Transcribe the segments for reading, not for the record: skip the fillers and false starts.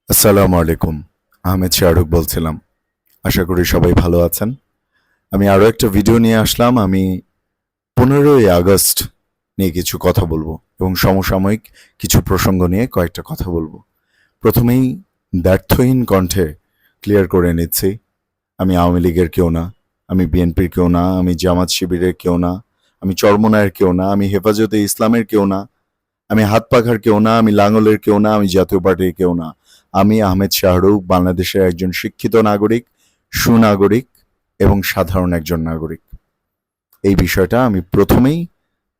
আসসালামু আলাইকুম। আহমেদ শাহরুখ বলছিলাম। আশা করি সবাই ভালো আছেন। আমি আরও একটা ভিডিও নিয়ে আসলাম। আমি 15ই আগস্ট নিয়ে কিছু কথা বলবো এবং সমসাময়িক কিছু প্রসঙ্গ নিয়ে কয়েকটা কথা বলবো। প্রথমেই ব্যর্থহীন কণ্ঠে ক্লিয়ার করে নিচ্ছি, আমি আওয়ামী লীগের কেউ না, আমি বিএনপির কেউ না, আমি জামাত শিবিরের কেউ না, আমি চরমনায়ের কেউ না, আমি হেফাজতে ইসলামের কেউ না, আমি হাত পাখার কেউ না, আমি লাঙ্গলের কেউ না, আমি জাতীয় পার্টির কেউ না। আমি আহমেদ শাহরুখ বাংলাদেশের একজন শিক্ষিত নাগরিক, সুনাগরিক এবং সাধারণ একজন নাগরিক। এই বিষয়টা আমি প্রথমেই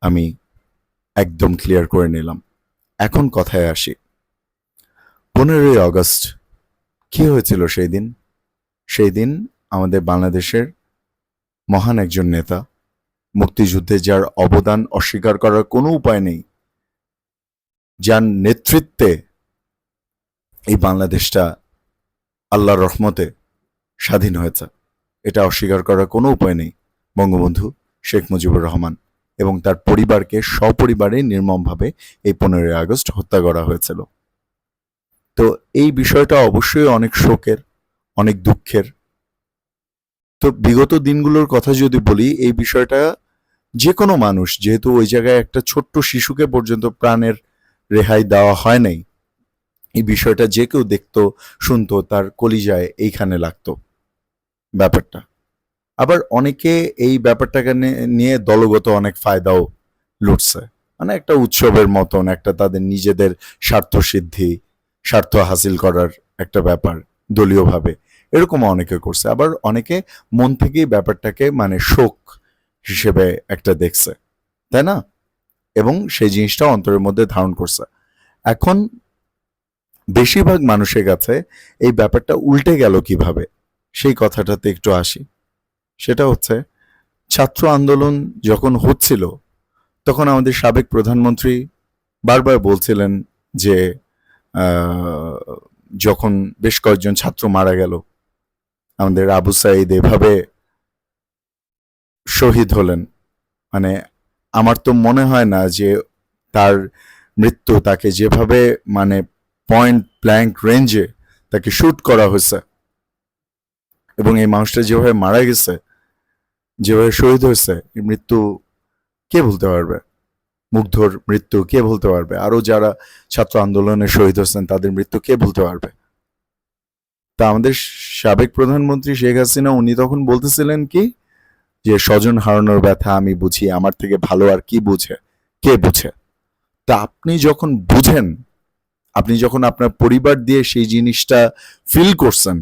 আমি একদম ক্লিয়ার করে নিলাম। এখন কথায় আসি। 15ই আগস্ট কি হয়েছিল সেই দিন? সেই দিন আমাদের বাংলাদেশের মহান একজন নেতা, মুক্তিযুদ্ধে যার অবদান অস্বীকার করার কোনো উপায় নেই, যার নেতৃত্বে এই বাংলাদেশটা আল্লাহর রহমতে স্বাধীন হয়েছে, এটা অস্বীকার করার কোনো উপায় নেই। বঙ্গবন্ধু শেখ মুজিবুর রহমান এবং তার পরিবারকে সপরিবারে নির্মমভাবে এই 15ই আগস্ট হত্যা করা হয়েছিল। তো এই বিষয়টা অবশ্যই অনেক শোকের, অনেক দুঃখের। তো বিগত দিনগুলোর কথা যদি বলি, এই বিষয়টা যে কোনো মানুষ, যেহেতু ওই জায়গায় একটা ছোট্ট শিশুকে পর্যন্ত প্রাণের রেহাই দেওয়া হয় নাই, এই বিষয়টা যে কেউ দেখতো, শুনতো, তার কলিজায় এইখানে লাগতো ব্যাপারটা। আবার অনেকে এই ব্যাপারটাকে নিয়ে দলগত অনেক ফায়দাও লুটছে, মানে একটা উৎসবের মতন, একটা তাদের নিজেদের স্বার্থ সিদ্ধি, স্বার্থ হাসিল করার একটা ব্যাপার দলীয়ভাবে, এরকম অনেকে করছে। আবার অনেকে মন থেকেই ব্যাপারটাকে মানে শোক হিসেবে একটা দেখছে, তাই না? এবং সেই জিনিসটা অন্তরের মধ্যে ধারণ করছে। এখন বেশিরভাগ মানুষের কাছে এই ব্যাপারটা উল্টে গেল কিভাবে, সেই কথাটাতে একটু আসি। সেটা হচ্ছে, ছাত্র আন্দোলন যখন হচ্ছিল তখন আমাদের সাবেক প্রধানমন্ত্রী বারবার বলছিলেন যে যখন বেশ কয়েকজন ছাত্র মারা গেল, আমাদের আবু সাঈদ এভাবে শহীদ হলেন, মানে আমার তো মনে হয় না যে তার মৃত্যু, তাকে যেভাবে মানে পয়েন্ট ব্ল্যাঙ্ক রেঞ্জে তাকে শুট করা হয়েছে এবং এই মানুষটা যেভাবে মারা গেছে, যেভাবে শহীদ হয়েছে, এই মৃত্যু কে বলতে পারবে? মুগ্ধর মৃত্যু কে বলতে পারবে? আরো যারা ছাত্র আন্দোলনে শহীদ হয়েছেন তাদের মৃত্যু কে বলতে পারবে? তা আমাদের সাবেক প্রধানমন্ত্রী শেখ হাসিনা উনি তখন বলতেছিলেন কি, যে স্বজন হারানোর ব্যথা আমি বুঝি, আমার থেকে ভালো আর কি বুঝে, কে বুঝে? তা আপনি যখন বুঝেন, আপনি যখন আপনার পরিবার দিয়ে সেই জিনিসটা ফিল করছেন,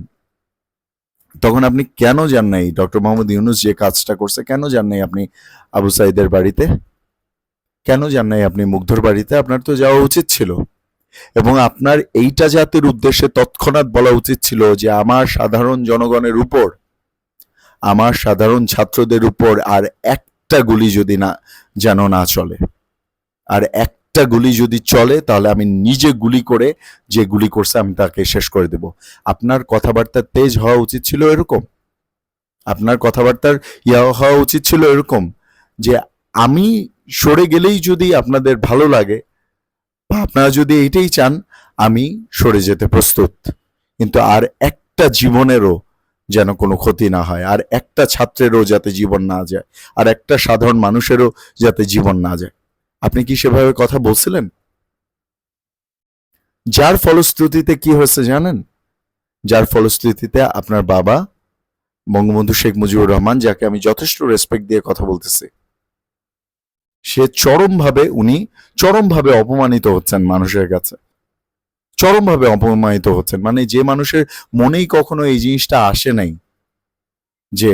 তখন আপনি কেন যান নাই ডক্টর মোহাম্মদ ইউনূস যে কাজটা করছে, কেন যান নাই আপনি আবু সাঈদের বাড়িতে? কেন যান নাই আপনি মুগ্ধর বাড়িতে? আপনার তো যাওয়া উচিত ছিল এবং আপনার এইটা জাতির উদ্দেশ্যে তৎক্ষণাৎ বলা উচিত ছিল যে আমার সাধারণ জনগণের উপর, আমার সাধারণ ছাত্রদের উপর আর একটা গুলি যদি না যেন না চলে, আর একটা গুলি যদি চলে তাহলে আমি নিজে গুলি করে, যে গুলি করছে আমি তাকে শেষ করে দেব। আপনার কথাবার্তার তেজ হওয়া উচিত ছিল এরকম, আপনার কথাবার্তার হওয়া উচিত ছিল এরকম যে আমি সরে গেলেই যদি আপনাদের ভালো লাগে বা আপনারা যদি এইটাই চান, আমি সরে যেতে প্রস্তুত, কিন্তু আর একটা জীবনেরও যেন কোনো ক্ষতি না হয়, আর একটা ছাত্রেরও যাতে জীবন না যায়, আর একটা সাধারণ মানুষেরও যাতে জীবন না যায়। আপনি কি সেভাবে কথা বলছিলেন? যার ফলশ্রুতিতে কি হয়েছে জানেন? যার ফলশ্রুতিতে আপনার বাবা বঙ্গবন্ধু শেখ মুজিবুর রহমান, যাকে আমি যথেষ্ট রেসপেক্ট দিয়ে কথা বলতেছি, সে চরমভাবে অপমানিত হচ্ছেন মানুষের কাছে, চরমভাবে অপমানিত হচ্ছেন। মানে যে মানুষের মনেই কখনো এই জিনিসটা আসে নাই যে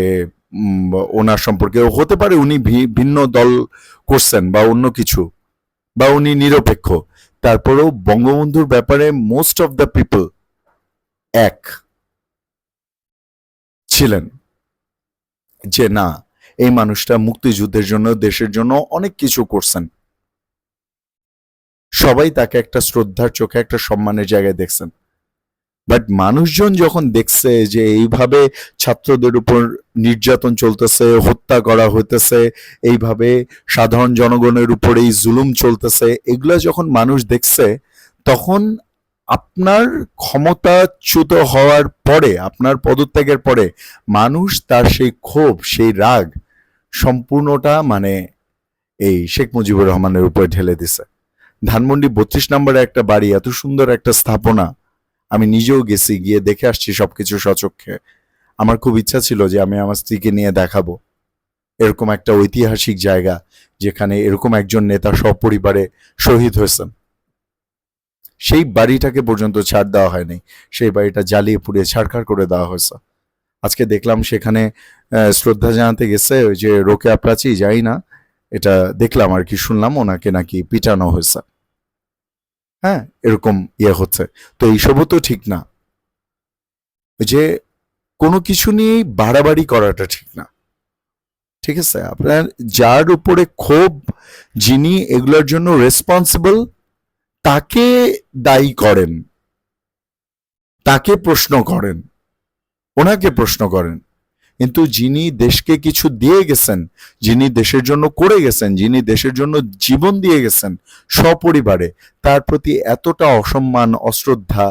ওনার সম্পর্কে হতে পারে উনি ভিন্ন দল করছেন বা অন্য কিছু, বা উনি নিরপেক্ষ, তারপরেও বঙ্গবন্ধুর ব্যাপারে মোস্ট অফ দ্য পিপল এক ছিলেন যে না, এই মানুষটা মুক্তিযুদ্ধের জন্য, দেশের জন্য অনেক কিছু করছেন। সবাই তাকে একটা শ্রদ্ধার চোখে, একটা সম্মানের জায়গায় দেখছেন। বাট মানুষজন যখন দেখছে যে এইভাবে ছাত্রদের উপর নির্যাতন চলতেছে, হত্যা করা হইতেছে, এইভাবে সাধারণ জনগণের উপর এই জুলুম চলতেছে, এগুলা যখন মানুষ দেখছে, তখন আপনার ক্ষমতাচ্যুত হওয়ার পরে, আপনার পদত্যাগের পরে মানুষ তার সেই ক্ষোভ, সেই রাগ সম্পূর্ণটা মানে এই শেখ মুজিবুর রহমানের উপরে ঢেলে দিছে। ধানমন্ডি 32 নম্বরে একটা বাড়ি, এত সুন্দর একটা স্থাপনা, আমি নিজেও গেছি, গিয়ে দেখে আসছি সবকিছু সচক্ষে। আমার খুব ইচ্ছা ছিল যে আমি আমার স্ত্রীকে নিয়ে দেখাবো এরকম একটা ঐতিহাসিক জায়গা যেখানে এরকম একজন নেতা সপরিবারে শহীদ হয়েছেন। সেই বাড়িটাকে পর্যন্ত ছাড় দেওয়া হয়নি, সেই বাড়িটা জ্বালিয়ে পুড়িয়ে ছাড়খাড় করে দেওয়া হয়েছে। আজকে দেখলাম সেখানে শ্রদ্ধা জানাতে গেছে ওই যে রোকেয়া প্রাচী, যাই না, এটা দেখলাম আর কি, শুনলাম ওনাকে নাকি পিটানো হয়েছে। হ্যাঁ, এরকম ইয়ে হচ্ছে, তো এইসবও তো ঠিক না। যে কোনো কিছু নিয়েই বাড়াবাড়ি করাটা ঠিক না, ঠিক আছে? আপনার যার উপরে ক্ষোভ, যিনি এগুলোর জন্য রেসপন্সিবল, তাকে দায়ী করেন, তাকে প্রশ্ন করেন, ওনাকে প্রশ্ন করেন। কিন্তু যিনি দেশকে কিছু দিয়ে গেছেন, যিনি দেশের জন্য করে গেছেন, যিনি দেশের জন্য জীবন দিয়ে গেছেন সপরিবারে, তার প্রতি এতটা অসম্মান, অশ্রদ্ধা,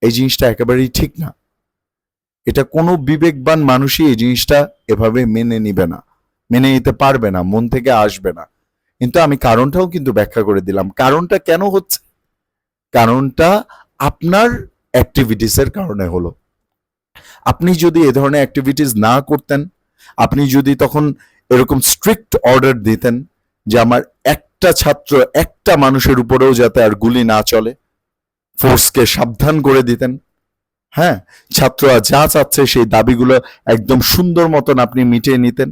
এই জিনিসটা একেবারেই ঠিক না। এটা কোনো বিবেকবান মানুষই এই জিনিসটা এভাবে মেনে নিবে না, মেনে নিতে পারবে না, মন থেকে আসবে না। কিন্তু আমি কারণটাও কিন্তু ব্যাখ্যা করে দিলাম, কারণটা কেন হচ্ছে। কারণটা আপনার অ্যাক্টিভিটিসের কারণে হলো। আপনি যদি এ ধরনের অ্যাক্টিভিটিস না করতেন, আপনি যদি তখন এরকম স্ট্রিক্ট অর্ডার দিতেন যে আমার একটা ছাত্র, একটা মানুষের উপরেও যাতে আর গুলি না চলে, ফোর্সকে সাবধান করে দিতেন, হ্যাঁ, ছাত্ররা যা চাচ্ছে সেই দাবিগুলো একদম সুন্দর মতন আপনি মিটিয়ে নিতেন,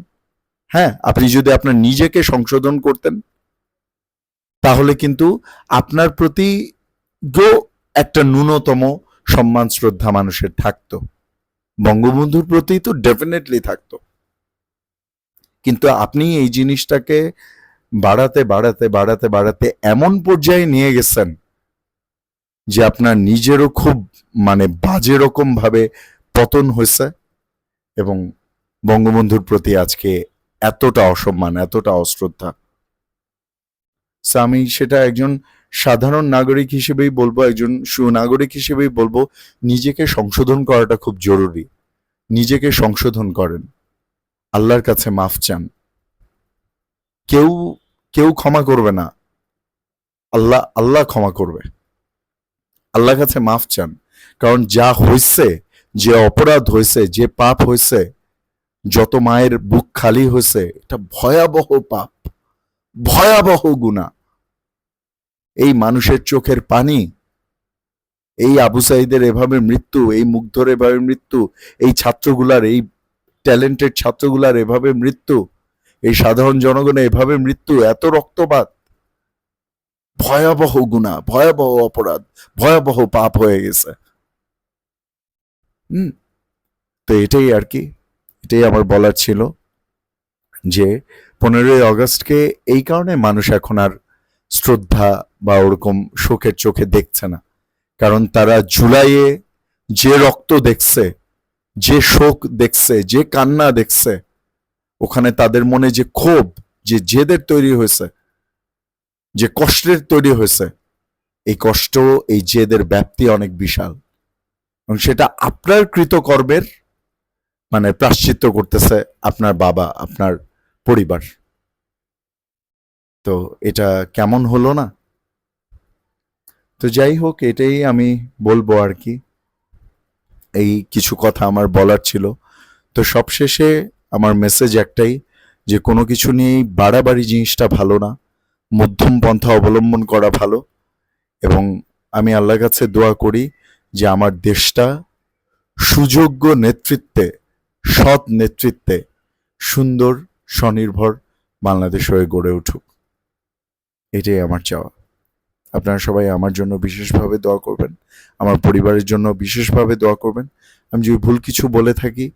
হ্যাঁ, আপনি যদি আপনার নিজেকে সংশোধন করতেন, তাহলে কিন্তু আপনার প্রতি একটা ন্যূনতম সম্মান শ্রদ্ধা মানুষের থাকতো, বঙ্গবন্ধুর প্রতি তো ডেফিনেটলি থাকতো। কিন্তু আপনি এই জিনিসটাকে বাড়াতে বাড়াতে বাড়াতে বাড়াতে এমন পর্যায়ে নিয়ে গেছেন যে আপনার নিজেরও খুব মানে বাজে রকম ভাবে পতন হয়েছে, এবং বঙ্গবন্ধুর প্রতি আজকে এতটা অসম্মান, এতটা অশ্রদ্ধা। আমি সেটা একজন সাধারণ নাগরিক হিসেবেই বলবো, একজন সুনাগরিক হিসেবেই বলবো, নিজেকে সংশোধন করাটা খুব জরুরি। নিজেকে সংশোধন করেন, আল্লাহর কাছে মাফ চান। কেউ কেউ ক্ষমা করবে না, আল্লাহ আল্লাহ ক্ষমা করবে। আল্লাহর কাছে মাফ চান, কারণ যা হয়েছে, যে অপরাধ হয়েছে, যে পাপ হয়েছে, যত মায়ের বুক খালি হয়েছে, এটা ভয়াবহ পাপ, ভয়াবহ গুনাহ। এই মানুষের চোখের পানি, এই আবু সাইদের এভাবে মৃত্যু, এই মুগ্ধর এভাবে মৃত্যু, এই ছাত্রগুলার, এই ট্যালেন্টেড ছাত্রগুলার এভাবে মৃত্যু, এই সাধারণ জনগণের এভাবে মৃত্যু, এত রক্তপাত, ভয়াবহ গুনাহ, ভয়াবহ অপরাধ, ভয়াবহ পাপ হয়ে গেছে। তো এটাই আর কি, এটাই আমার বলার ছিল যে 15ই আগস্টকে এই কারণে মানুষ এখন আর শ্রদ্ধা বা ওরকম শোকের চোখে দেখছে না, কারণ তারা জুলাইয়ে যে রক্ত দেখছে, যে শোক দেখছে, যে কান্না দেখছে, ওখানে তাদের মনে যে ক্ষোভ, যে জেদের তৈরি হয়েছে, যে কষ্টের তৈরি হয়েছে, এই কষ্ট, এই জেদের ব্যাপ্তি অনেক বিশাল, এবং সেটা আপনার কৃতকর্মের মানে প্রাশ্চিত্য করতেছে আপনার বাবা, আপনার পরিবার। তো এটা কেমন হলো না? তো যাই হোক, এটাই আমি বলবো আর কি, এই কিছু কথা আমার বলার ছিল। তো সবশেষে আমার মেসেজ একটাই, যে কোনো কিছু নিয়েই বাড়াবাড়ি জিনিসটা ভালো না, মধ্যম পন্থা অবলম্বন করা ভালো। এবং আমি আল্লাহর কাছে দোয়া করি যে আমার দেশটা সুযোগ্য নেতৃত্বে, সৎ নেতৃত্বে সুন্দর স্বনির্ভর বাংলাদেশ হয়ে গড়ে উঠুক, এটাই আমার চাওয়া। আপনারা সবাই আমার জন্য বিশেষভাবে দোয়া করবেন, আমার পরিবারের জন্য বিশেষভাবে দোয়া করবেন। আমি যদি ভুল কিছু বলে থাকি,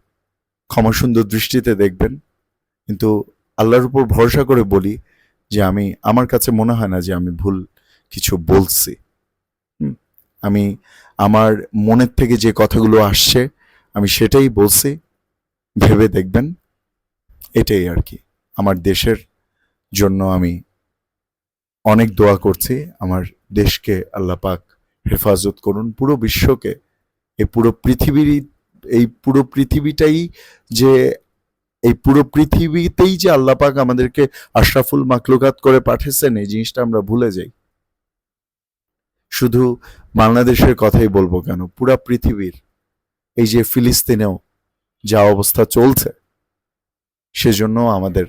ক্ষমা সুন্দর দৃষ্টিতে দেখবেন। কিন্তু আল্লাহর উপর ভরসা করে বলি যে আমার কাছে মনে হয় না যে আমি ভুল কিছু বলছি। আমি আমার মনের থেকে যে কথাগুলো আসছে আমি সেটাই বলছি, ভেবে দেখবেন। এটাই আর কি, আমার দেশের জন্য আমি অনেক দোয়া করছি, আমার দেশকে আল্লাহ পাক হেফাজত করুন পুরো বিশ্বকে। এই পুরো পৃথিবীটাই যে এই পুরো পৃথিবীতেই যে আল্লাহ পাক আমাদেরকে আশরাফুল মাখলুকাত করে পাঠিয়েছেন, এই জিনিসটা আমরা ভুলে যাই। শুধু বাংলাদেশের কথাই বলবো কেন, পুরা পৃথিবীর, এই যে ফিলিস্তিনেও যা অবস্থা চলছে, সেজন্য আমাদের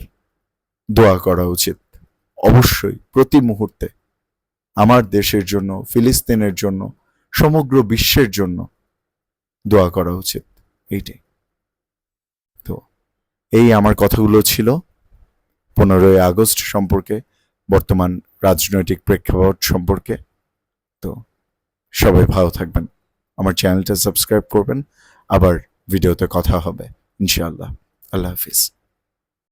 দোয়া করা উচিত অবশ্যই প্রতি মুহূর্তে। আমার দেশের জন্য, ফিলিস্তিনের জন্য, সমগ্র বিশ্বের জন্য দোয়া করা উচিত। এইটাই তো। এই আমার কথাগুলো ছিল 15ই আগস্ট সম্পর্কে, বর্তমান রাজনৈতিক প্রেক্ষাপট সম্পর্কে। তো সবাই ভালো থাকবেন, আমার চ্যানেলটা সাবস্ক্রাইব করবেন, আবার ভিডিওতে কথা হবে ইনশাআল্লাহ। আল্লাহ হাফিজ।